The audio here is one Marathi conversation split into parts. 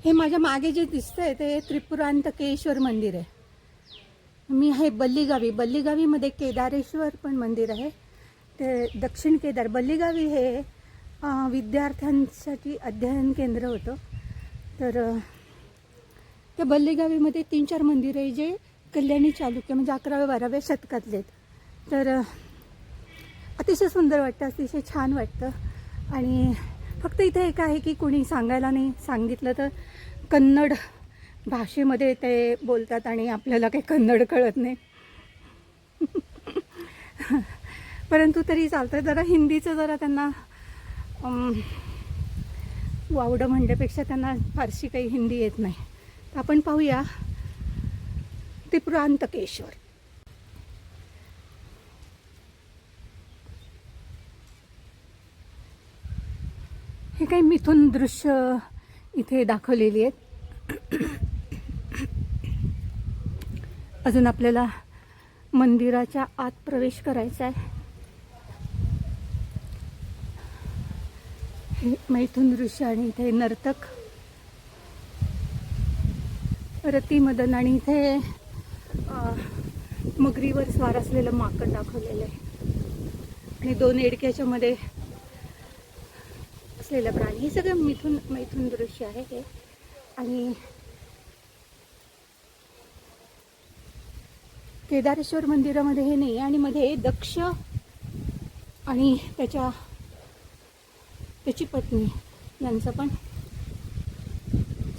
हे माझ्या मागे जे दिसतंय ते त्रिपुरांतकेश्वर मंदिर आहे. मी आहे बल्लीगावीमध्ये केदारेश्वर पण मंदिर आहे. ते दक्षिण केदार बल्लीगावी हे विद्यार्थ्यांसाठी अध्ययन केंद्र होतं. तर त्या बल्लीगावीमध्ये 3-4 मंदिरं आहे जे कल्याणी चालुक्य म्हणजे 11व्या-12व्या शतकातले आहेत. तर अतिशय सुंदर वाटतं, अतिशय छान वाटतं. आणि फक्त इथे एक आहे की कोणी सांगायला नाही, सांगितलं तर कन्नड भाषेमध्ये ते बोलतात आणि आपल्याला काही कन्नड कळत नाही. परंतु तरी चालतं. जरा हिंदीचं जरा त्यांना वावडं म्हणण्यापेक्षा त्यांना फारशी काही हिंदी येत नाही. तर आपण पाहूया त्रिपुरांतकेश्वर. हे काही मिथुन दृश्य इथे दाखवलेली आहेत. अजून आपल्याला मंदिराच्या आत प्रवेश करायचा आहे. हे मैथुन दृश्य आणि इथे नर्तक रतिमदन आणि इथे मगरीवर स्वार असलेलं माकड दाखवलेलं आहे आणि 2 एडक्याच्या मध्ये असलेला प्राणी. हे सगळं मैथुन दृश्य आहे हे. आणि केदारेश्वर मंदिरामध्ये हे नाही. आणि मध्ये दक्ष आणि त्याची पत्नी यांचं पण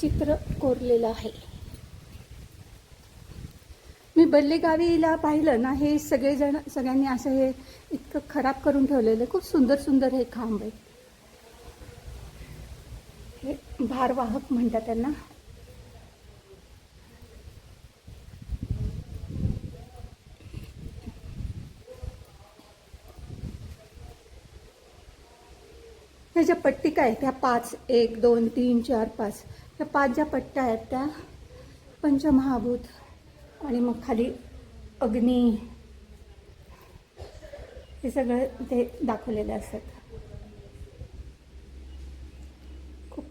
चित्र कोरलेलं आहे. मी बल्लेगावीला पाहिलं ना, हे सगळ्यांनी असं हे इतकं खराब करून ठेवलेलं. खूप सुंदर हे खांब आहे. हे भारवाहक म्हणतात त्यांना. ह्या ज्या पट्टिका आहेत त्या 5, 1, 2, 3, 4, 5 त्या 5 ज्या पट्ट्या आहेत त्या पंचमहाभूत आणि मग खाली अग्नी हे सगळं ते दाखवलेले असतात. खूप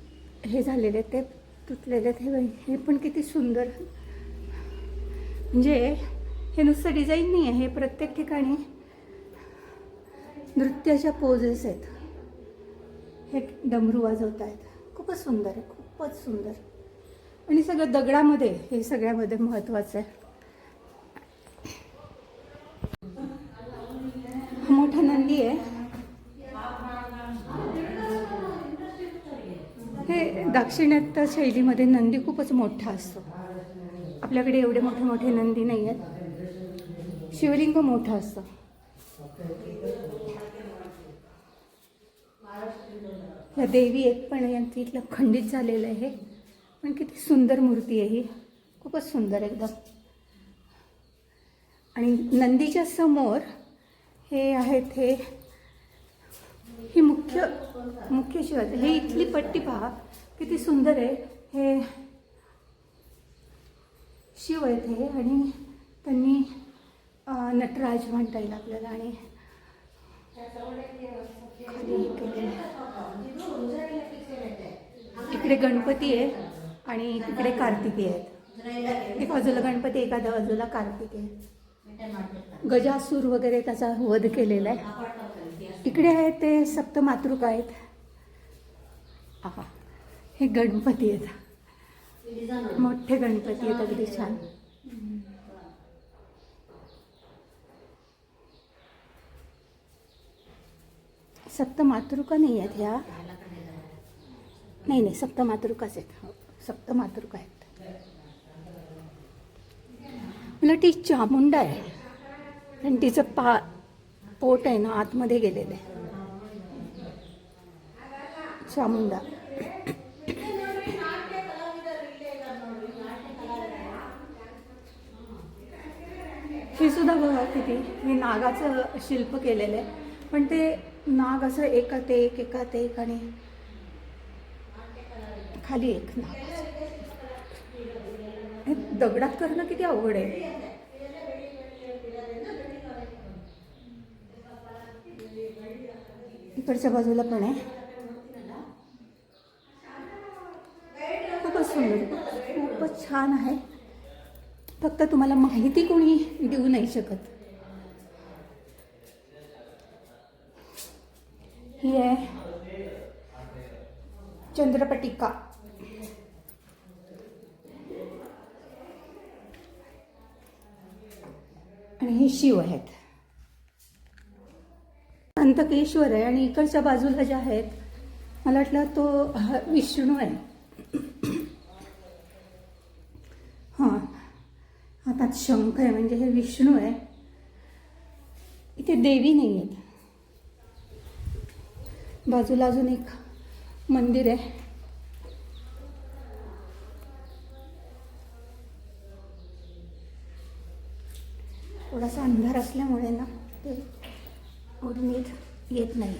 हे झालेले ते तुटलेले हे पण किती सुंदर. म्हणजे हे नुसतं डिझाईन नाही आहे, हे प्रत्येक ठिकाणी नृत्याच्या पोजेस आहेत. हे डमरू वाजवत आहेत. खूपच सुंदर आहे, खूपच सुंदर. आणि सगळं दगडामध्ये, हे सगळ्यामध्ये महत्त्वाचं आहे. हा मोठा नंदी आहे. हे दाक्षिणात्य शैलीमध्ये नंदी खूपच मोठा असतो. आपल्याकडे एवढे मोठे नंदी नाही आहेत. शिवलिंग मोठं असतं. या देवी आहेत पण यांचं इथलं खंडित झालेलं आहे. पण किती सुंदर मूर्ती आहे ही, खूपच सुंदर एकदम. आणि नंदीच्या समोर हे आहेत, ही मुख्य शिव. हे इथली पट्टी पहा किती सुंदर आहे. हे शिव आहेत हे. आणि त्यांनी नटराज म्हणता येईल आपल्याला. आणि इकडे गणपती आहे आणि तिकडे कार्तिकी आहेत. एक बाजूला गणपती, एका बाजूला कार्तिकी आहे. गजासूर वगैरे त्याचा वध केलेला आहे. इकडे आहेत ते सप्तमातृका आहेत. आहा, हे गणपती आहेत, मोठे गणपती आहेत, अगदी छान. सप्तमातृका नाही आहेत ह्या. नाही सप्तमातृकाच आहेत. सप्तमातृका आहेत. मला ती चामुंडा आहे आणि तिचं पोट आहे ना आतमध्ये गेलेलं आहे. चामुंडा. हे सुद्धा बघा किती. हे नागाचं शिल्प केलेलं आहे. पण ते नाग असं एकात एक आणि खाली एक नाग. हे दगडात करणं किती अवघड आहे. इकडच्या बाजूला पण आहे. खूपच सुंदर आहे, खूपच छान आहे. फक्त तुम्हाला माहिती कोणी देऊ नाही शकत. ही आहे चंद्रपटिका. आणि हे शिव आहेत. अंतकेश्वर आहे आणि इकडच्या बाजूला जे आहेत मला वाटलं तो विष्णू आहे. हां, हातात शंख आहे म्हणजे हे विष्णू आहे. इथे देवी नाही आहेत. बाजूला अजून एक मंदिर आहे. थोडासा अंधार असल्यामुळे ना ते नीट येत नाही.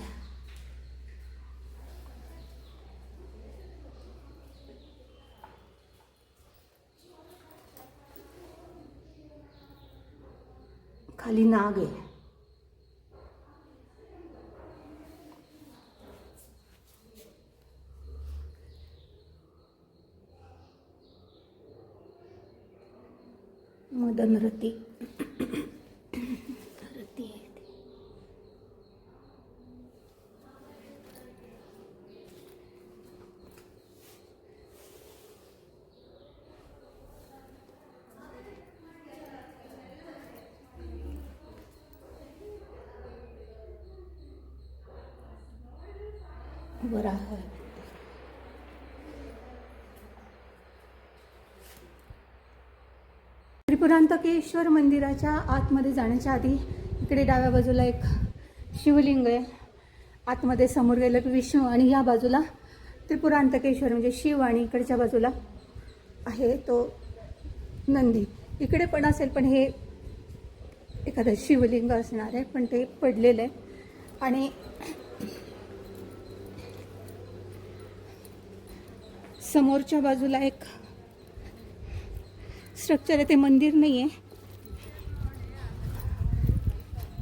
खाली नाग आहे. मदनरती रती आहे ती. वराह आहे. त्रिपुरांतकेश्वर मंदिराच्या आतमध्ये जाण्याच्या आधी इकडे डाव्या बाजूला एक शिवलिंग आहे. आतमध्ये समोर गेलं की विष्णू आणि या बाजूला त्रिपुरांतकेश्वर म्हणजे शिव आणि इकडच्या बाजूला आहे तो नंदी. इकडे पण असेल पण हे एखादं शिवलिंग असणार आहे पण ते पडलेलं आहे. आणि समोरच्या बाजूला एक स्ट्रक्चर आहे, ते मंदिर नाही आहे.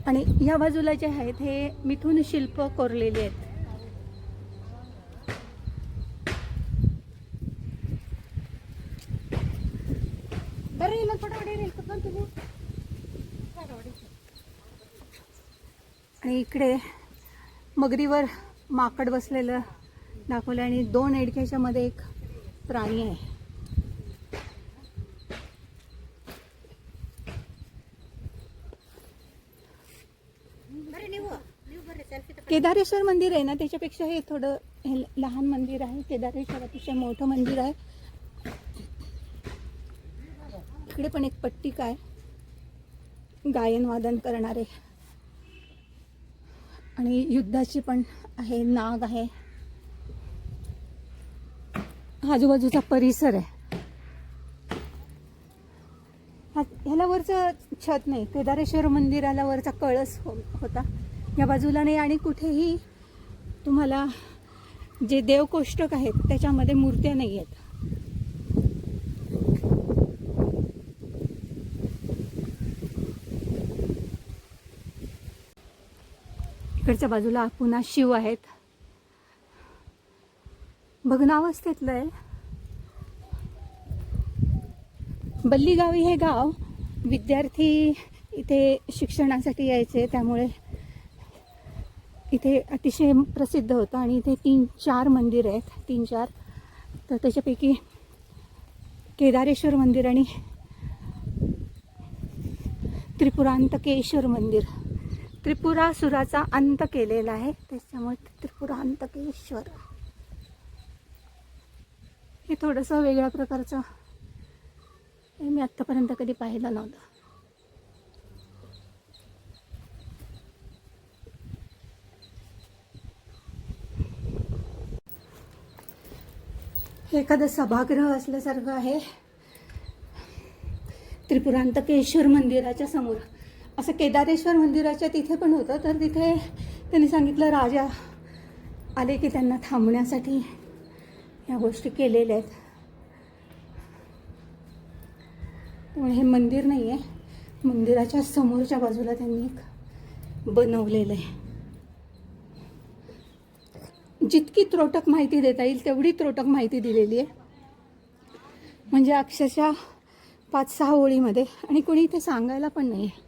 आणि या बाजूला जे आहेत हे मिथुन शिल्प कोरलेले आहेत. आणि इकडे मगरीवर माकड बसलेलं दाखवलं आणि 2 एडक्याच्या मध्ये एक प्राणी आहे. केदारेश्वर मंदिर आहे ना त्याच्यापेक्षा हे थोडं लहान मंदिर आहे. केदारेश्वर अतिशय मोठं मंदिर आहे. इकडे पण एक पट्टिका आहे, गायन वादन करणारे आणि युद्धाची पण आहे. नाग आहे. आजूबाजूचा परिसर आहे. ह्याला वरचं छत नाही. केदारेश्वर मंदिराला वरचा कळस होता, या बाजूला नाही. आणि कुठेही तुम्हाला जे देवकोष्टक आहेत त्याच्यामध्ये मूर्त्या नाही आहेत. इकडच्या बाजूला पुन्हा शिव आहेत. भग्नावस्थेतलं आहे. बल्लीगावी हे गाव विद्यार्थी इथे शिक्षणासाठी यायचे, त्यामुळे इथे अतिशय प्रसिद्ध होतं. आणि इथे 3-4 मंदिर आहेत, 3-4. तर त्याच्यापैकी केदारेश्वर मंदिर आणि त्रिपुरांतकेश्वर मंदिर. त्रिपुरासुराचा अंत केलेला आहे त्याच्यामुळे त्रिपुरांतकेश्वर. हे थोडंसं वेगळ्या प्रकारचं, हे मी आत्तापर्यंत कधी पाहिलं नव्हतं. हे एखादं सभागृह असल्यासारखं आहे. त्रिपुरांतकेश्वर मंदिराच्या समोर असं केदारेश्वर मंदिराच्या तिथे पण होतं. तर तिथे त्यांनी सांगितलं राजा आले की त्यांना थांबण्यासाठी ह्या गोष्टी केलेल्या आहेत. त्यामुळे हे मंदिर नाही आहे, मंदिराच्या समोरच्या बाजूला त्यांनी एक बनवलेलं आहे. जितकी त्रोटक माहिती देता येईल तेवढी त्रोटक माहिती दिलेली आहे. म्हणजे अक्षरशः 5-6 ओळीमध्ये, आणि कोणी इथे सांगायला पण नाही आहे.